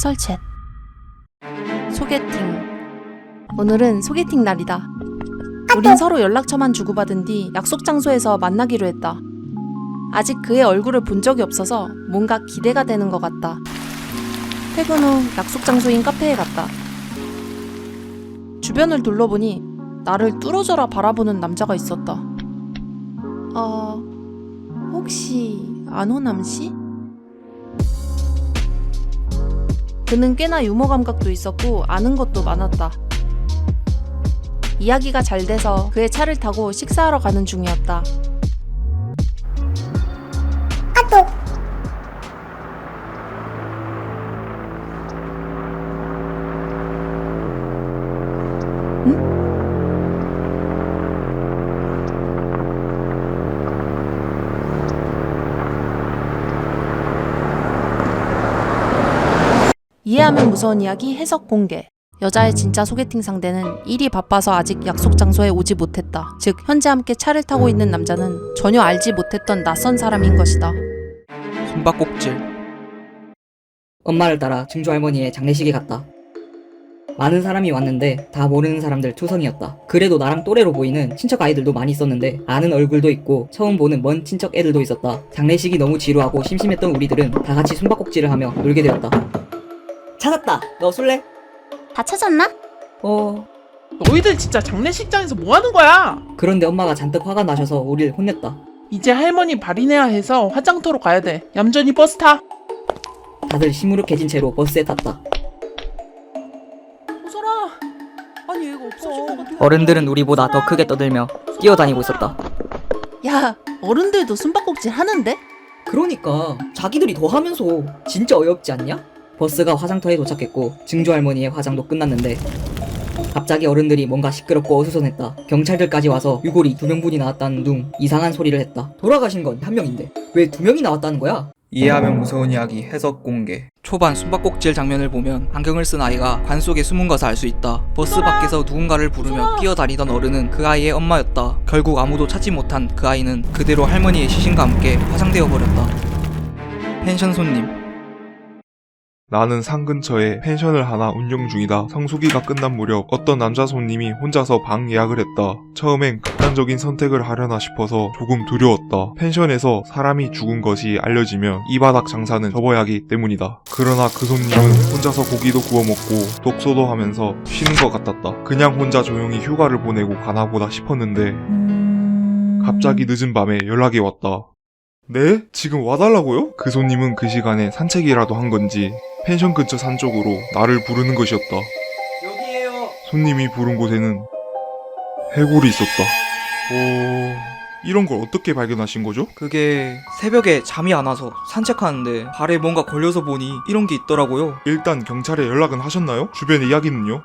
설챗. 소개팅. 오늘은 소개팅 날이다. 우린 서로 연락처만 주고받은 뒤 약속 장소에서 만나기로 했다. 아직 그의 얼굴을 본 적이 없어서 뭔가 기대가 되는 것 같다. 퇴근 후 약속 장소인 카페에 갔다. 주변을 둘러보니 나를 뚫어져라 바라보는 남자가 있었다. 혹시 안호남씨? 그는 꽤나 유머 감각도 있었고 아는 것도 많았다. 이야기가 잘 돼서 그의 차를 타고 식사하러 가는 중이었다. 응? 이해하면 무서운 이야기 해석 공개. 여자의 진짜 소개팅 상대는 일이 바빠서 아직 약속 장소에 오지 못했다. 즉 현재 함께 차를 타고 있는 남자는 전혀 알지 못했던 낯선 사람인 것이다. 숨바꼭질. 엄마를 따라 증조 할머니의 장례식에 갔다. 많은 사람이 왔는데 다 모르는 사람들 투성이었다. 그래도 나랑 또래로 보이는 친척 아이들도 많이 있었는데 아는 얼굴도 있고 처음 보는 먼 친척 애들도 있었다. 장례식이 너무 지루하고 심심했던 우리들은 다 같이 숨바꼭질을 하며 놀게 되었다. 찾았다. 너 술래? 다 찾았나? 너희들 진짜 장례식장에서 뭐 하는 거야? 그런데 엄마가 잔뜩 화가 나셔서 우리를 혼냈다. 이제 할머니 발인해야 해서 화장터로 가야 돼. 얌전히 버스 타. 다들 시무룩해진 채로 버스에 탔다. 호설아, 아니 얘가 없어진 것 같아. 어른들은 우리보다 더 크게 떠들며 뛰어다니고 있었다. 야, 어른들도 숨바꼭질 하는데? 그러니까 자기들이 더 하면서 진짜 어이없지 않냐? 버스가 화장터에 도착했고 증조 할머니의 화장도 끝났는데 갑자기 어른들이 뭔가 시끄럽고 어수선했다. 경찰들까지 와서 유골이 2명분이 나왔다는 둥 이상한 소리를 했다. 돌아가신 건 1명인데 왜 2명이 나왔다는 거야? 이해하면 무서운 이야기 해석 공개. 초반 숨바꼭질 장면을 보면 안경을 쓴 아이가 관 속에 숨은 것을 알 수 있다. 버스 밖에서 누군가를 부르며 뛰어다니던 어른은 그 아이의 엄마였다. 결국 아무도 찾지 못한 그 아이는 그대로 할머니의 시신과 함께 화상되어 버렸다. 펜션 손님. 나는 산 근처에 펜션을 하나 운영 중이다. 성수기가 끝난 무렵 어떤 남자 손님이 혼자서 방 예약을 했다. 처음엔 극단적인 선택을 하려나 싶어서 조금 두려웠다. 펜션에서 사람이 죽은 것이 알려지면 이 바닥 장사는 접어야 하기 때문이다. 그러나 그 손님은 혼자서 고기도 구워 먹고 독서도 하면서 쉬는 것 같았다. 그냥 혼자 조용히 휴가를 보내고 가나보다 싶었는데 갑자기 늦은 밤에 연락이 왔다. 네? 지금 와달라고요? 그 손님은 그 시간에 산책이라도 한 건지 펜션 근처 산 쪽으로 나를 부르는 것이었다. 여기에요. 손님이 부른 곳에는 해골이 있었다. 이런 걸 어떻게 발견하신 거죠? 그게 새벽에 잠이 안 와서 산책하는데 발에 뭔가 걸려서 보니 이런 게 있더라고요. 일단 경찰에 연락은 하셨나요? 주변의 이야기는요?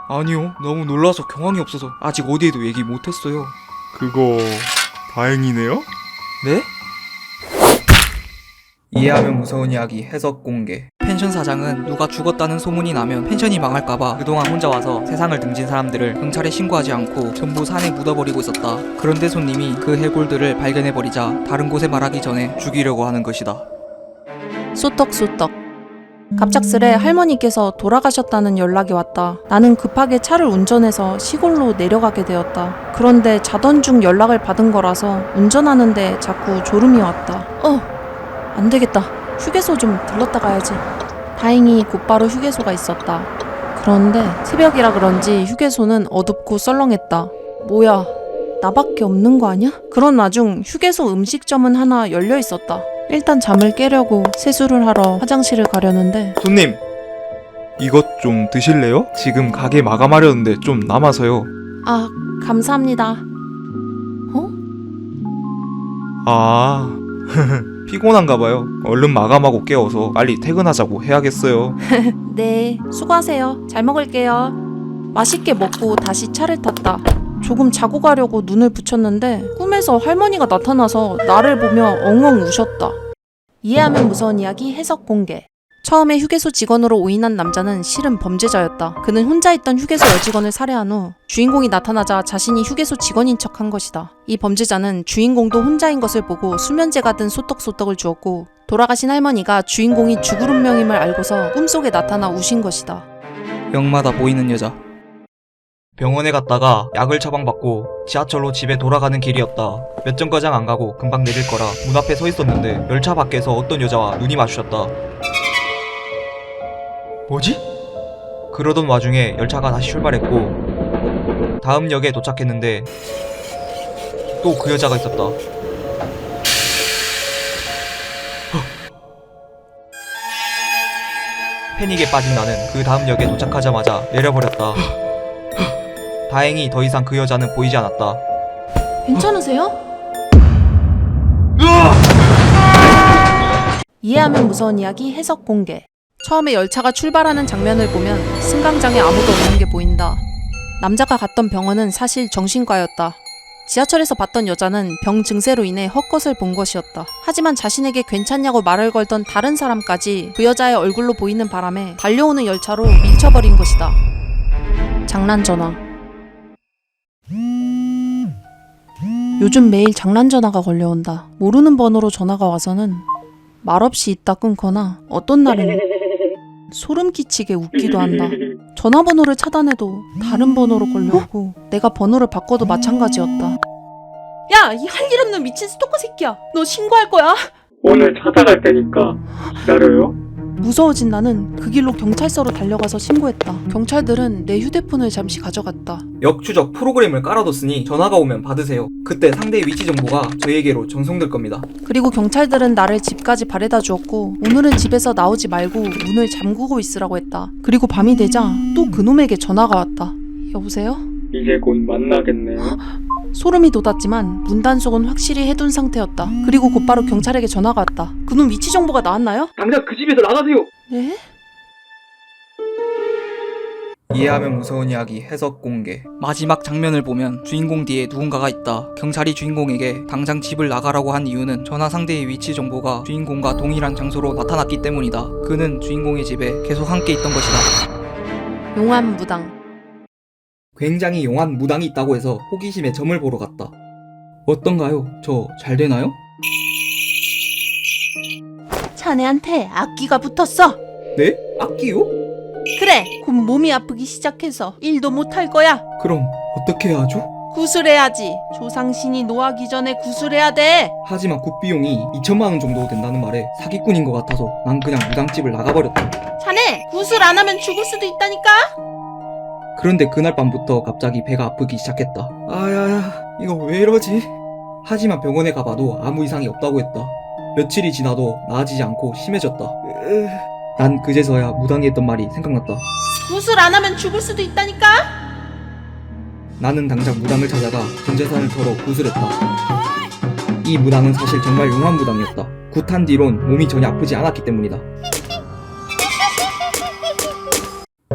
아니요, 너무 놀라서 경황이 없어서 아직 어디에도 얘기 못했어요. 그거 다행이네요? 네? 이해하면 무서운 이야기 해석 공개. 펜션 사장은 누가 죽었다는 소문이 나면 펜션이 망할까봐 그동안 혼자 와서 세상을 등진 사람들을 경찰에 신고하지 않고 전부 산에 묻어버리고 있었다. 그런데 손님이 그 해골들을 발견해버리자 다른 곳에 말하기 전에 죽이려고 하는 것이다. 소떡소떡. 갑작스레 할머니께서 돌아가셨다는 연락이 왔다. 나는 급하게 차를 운전해서 시골로 내려가게 되었다. 그런데 자던 중 연락을 받은 거라서 운전하는데 자꾸 졸음이 왔다. 안 되겠다. 휴게소 좀 들렀다 가야지. 다행히 곧바로 휴게소가 있었다. 그런데 새벽이라 그런지 휴게소는 어둡고 썰렁했다. 뭐야, 나밖에 없는 거 아니야? 그런 와중 휴게소 음식점은 하나 열려 있었다. 일단 잠을 깨려고 세수를 하러 화장실을 가려는데 손님! 이것 좀 드실래요? 지금 가게 마감하려는데 좀 남아서요. 감사합니다. 피곤한가봐요. 얼른 마감하고 깨워서 빨리 퇴근하자고 해야겠어요. 네, 수고하세요. 잘 먹을게요. 맛있게 먹고 다시 차를 탔다. 조금 자고 가려고 눈을 붙였는데 꿈에서 할머니가 나타나서 나를 보며 엉엉 우셨다. 이해하면 무서운 이야기 해석 공개. 처음에 휴게소 직원으로 오인한 남자는 실은 범죄자였다. 그는 혼자 있던 휴게소 여직원을 살해한 후 주인공이 나타나자 자신이 휴게소 직원인 척한 것이다. 이 범죄자는 주인공도 혼자인 것을 보고 수면제가 든 소떡소떡을 주었고 돌아가신 할머니가 주인공이 죽을 운명임을 알고서 꿈속에 나타나 우신 것이다. 병마다 보이는 여자. 병원에 갔다가 약을 처방받고 지하철로 집에 돌아가는 길이었다. 몇 정거장 안 가고 금방 내릴 거라 문 앞에 서 있었는데 열차 밖에서 어떤 여자와 눈이 마주쳤다. 뭐지? 그러던 와중에 열차가 다시 출발했고 다음 역에 도착했는데 또 그 여자가 있었다. 패닉에 빠진 나는 그 다음 역에 도착하자마자 내려버렸다. 다행히 더 이상 그 여자는 보이지 않았다. 괜찮으세요? 이해하면 무서운 이야기 해석 공개. 처음에 열차가 출발하는 장면을 보면 승강장에 아무도 없는 게 보인다. 남자가 갔던 병원은 사실 정신과였다. 지하철에서 봤던 여자는 병 증세로 인해 헛것을 본 것이었다. 하지만 자신에게 괜찮냐고 말을 걸던 다른 사람까지 그 여자의 얼굴로 보이는 바람에 달려오는 열차로 밀쳐버린 것이다. 장난 전화. 요즘 매일 장난 전화가 걸려온다. 모르는 번호로 전화가 와서는 말없이 있다 끊거나 어떤 날은 소름 끼치게 웃기도 한다. 전화번호를 차단해도 다른 번호로 걸려오고 내가 번호를 바꿔도 마찬가지였다. 야, 이 할 일 없는 미친 스토커 새끼야. 너 신고할 거야. 오늘 찾아갈 테니까 기다려요. 무서워진 나는 그 길로 경찰서로 달려가서 신고했다. 경찰들은 내 휴대폰을 잠시 가져갔다. 역추적 프로그램을 깔아뒀으니 전화가 오면 받으세요. 그때 상대의 위치 정보가 저에게로 전송될 겁니다. 그리고 경찰들은 나를 집까지 바래다 주었고 오늘은 집에서 나오지 말고 문을 잠그고 있으라고 했다. 그리고 밤이 되자 또 그놈에게 전화가 왔다. 여보세요? 이제 곧 만나겠네요. 소름이 돋았지만 문단속은 확실히 해둔 상태였다. 그리고 곧바로 경찰에게 전화가 왔다. 그놈 위치 정보가 나왔나요? 당장 그 집에서 나가세요. 네? 이해하면 무서운 이야기 해석 공개. 마지막 장면을 보면 주인공 뒤에 누군가가 있다. 경찰이 주인공에게 당장 집을 나가라고 한 이유는 전화 상대의 위치 정보가 주인공과 동일한 장소로 나타났기 때문이다. 그는 주인공의 집에 계속 함께 있던 것이다. 용암 무당. 굉장히 용한 무당이 있다고 해서 호기심에 점을 보러 갔다. 어떤가요? 저 잘 되나요? 자네한테 악기가 붙었어. 네? 악기요? 그래, 곧 몸이 아프기 시작해서 일도 못할 거야. 그럼 어떻게 해야 하죠? 구술해야지. 조상신이 노하기 전에 구술해야 돼. 하지만 굿비용이 2천만 원 정도 된다는 말에 사기꾼인 것 같아서 난 그냥 무당집을 나가버렸다. 자네, 구술 안 하면 죽을 수도 있다니까? 그런데 그날 밤부터 갑자기 배가 아프기 시작했다. 아야야, 이거 왜 이러지? 하지만 병원에 가봐도 아무 이상이 없다고 했다. 며칠이 지나도 나아지지 않고 심해졌다. 난 그제서야 무당이 했던 말이 생각났다. 구술 안 하면 죽을 수도 있다니까? 나는 당장 무당을 찾아가 전 재산을 털어 구술했다. 이 무당은 사실 정말 용한 무당이었다. 굿한 뒤론 몸이 전혀 아프지 않았기 때문이다.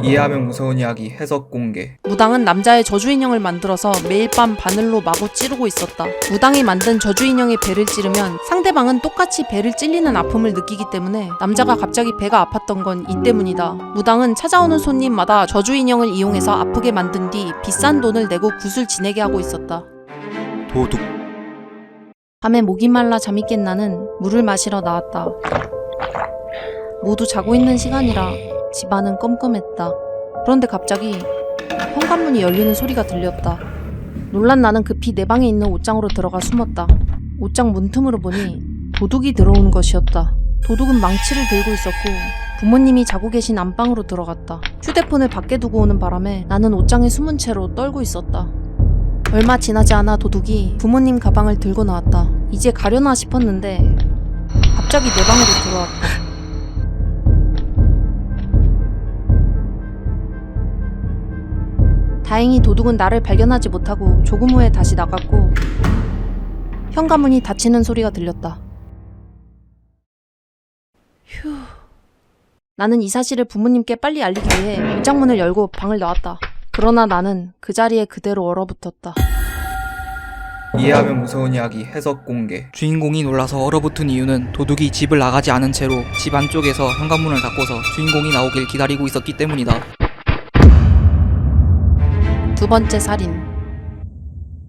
이해하면 무서운 이야기 해석 공개. 무당은 남자의 저주 인형을 만들어서 매일 밤 바늘로 마구 찌르고 있었다. 무당이 만든 저주 인형의 배를 찌르면 상대방은 똑같이 배를 찔리는 아픔을 느끼기 때문에 남자가 갑자기 배가 아팠던 건 이 때문이다. 무당은 찾아오는 손님마다 저주 인형을 이용해서 아프게 만든 뒤 비싼 돈을 내고 굿을 지내게 하고 있었다. 도둑. 밤에 목이 말라 잠이 깬 나는 물을 마시러 나왔다. 모두 자고 있는 시간이라 집안은 껌껌했다. 그런데 갑자기 현관문이 열리는 소리가 들렸다. 놀란 나는 급히 내 방에 있는 옷장으로 들어가 숨었다. 옷장 문틈으로 보니 도둑이 들어온 것이었다. 도둑은 망치를 들고 있었고 부모님이 자고 계신 안방으로 들어갔다. 휴대폰을 밖에 두고 오는 바람에 나는 옷장에 숨은 채로 떨고 있었다. 얼마 지나지 않아 도둑이 부모님 가방을 들고 나왔다. 이제 가려나 싶었는데 갑자기 내 방으로 들어왔다. 다행히 도둑은 나를 발견하지 못하고 조금 후에 다시 나갔고 현관문이 닫히는 소리가 들렸다. 휴. 나는 이 사실을 부모님께 빨리 알리기 위해 옷장문을 열고 방을 나왔다. 그러나 나는 그 자리에 그대로 얼어붙었다. 이해하면 무서운 이야기 해석 공개. 주인공이 놀라서 얼어붙은 이유는 도둑이 집을 나가지 않은 채로 집 안쪽에서 현관문을 닫고서 주인공이 나오길 기다리고 있었기 때문이다. 두 번째 살인.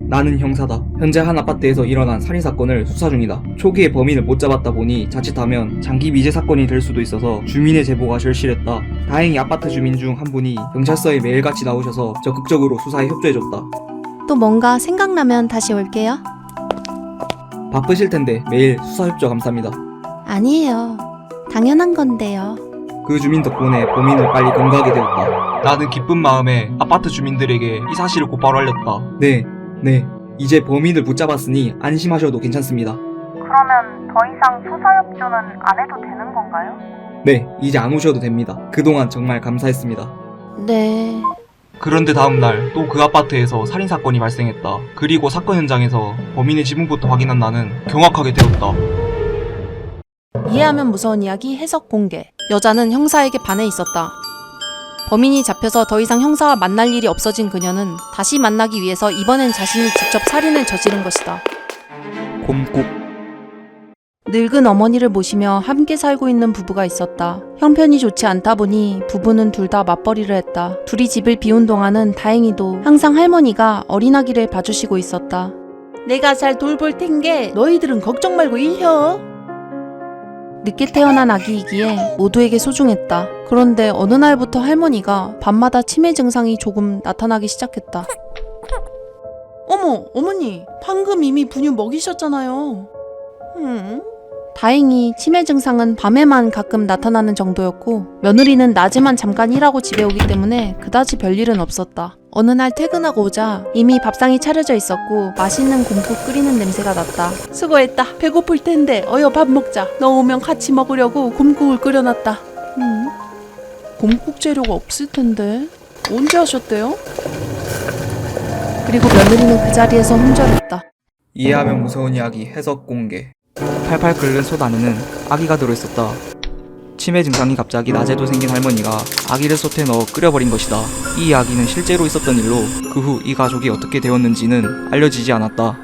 나는 형사다. 현재 한 아파트에서 일어난 살인사건을 수사 중이다. 초기에 범인을 못 잡았다 보니 자칫하면 장기 미제 사건이 될 수도 있어서 주민의 제보가 절실했다. 다행히 아파트 주민 중 한 분이 경찰서에 매일같이 나오셔서 적극적으로 수사에 협조해줬다. 또 뭔가 생각나면 다시 올게요. 바쁘실 텐데 매일 수사 협조 감사합니다. 아니에요. 당연한 건데요. 그 주민 덕분에 범인을 빨리 검거하게 되었다. 나는 기쁜 마음에 아파트 주민들에게 이 사실을 곧바로 알렸다. 네. 이제 범인을 붙잡았으니 안심하셔도 괜찮습니다. 그러면 더 이상 수사 협조는 안 해도 되는 건가요? 네, 이제 안 오셔도 됩니다. 그동안 정말 감사했습니다. 네. 그런데 다음날 또 그 아파트에서 살인사건이 발생했다. 그리고 사건 현장에서 범인의 지문부터 확인한 나는 경악하게 되었다. 이해하면 무서운 이야기 해석 공개. 여자는 형사에게 반해 있었다. 범인이 잡혀서 더 이상 형사와 만날 일이 없어진 그녀는 다시 만나기 위해서 이번엔 자신이 직접 살인을 저지른 것이다. 곰국. 늙은 어머니를 모시며 함께 살고 있는 부부가 있었다. 형편이 좋지 않다 보니 부부는 둘 다 맞벌이를 했다. 둘이 집을 비운 동안은 다행히도 항상 할머니가 어린아기를 봐주시고 있었다. 내가 잘 돌볼 텐게 너희들은 걱정 말고 일혀. 늦게 태어난 아기이기에 모두에게 소중했다. 그런데 어느 날부터 할머니가 밤마다 치매 증상이 조금 나타나기 시작했다. 어머, 어머니, 방금 이미 분유 먹이셨잖아요. 다행히 치매 증상은 밤에만 가끔 나타나는 정도였고 며느리는 낮에만 잠깐 일하고 집에 오기 때문에 그다지 별일은 없었다. 어느 날 퇴근하고 오자 이미 밥상이 차려져 있었고 맛있는 곰국 끓이는 냄새가 났다. 수고했다. 배고플 텐데 어여 밥 먹자. 너 오면 같이 먹으려고 곰국을 끓여놨다. 곰국 재료가 없을 텐데 언제 하셨대요? 그리고 며느리는 그 자리에서 hum절했다. 이해하면 무서운 이야기 해석 공개. 팔팔 끓는 솥 안에는 아기가 들어있었다. 치매 증상이 갑자기 낮에도 생긴 할머니가 아기를 솥에 넣어 끓여버린 것이다. 이 이야기는 실제로 있었던 일로 그 후 이 가족이 어떻게 되었는지는 알려지지 않았다.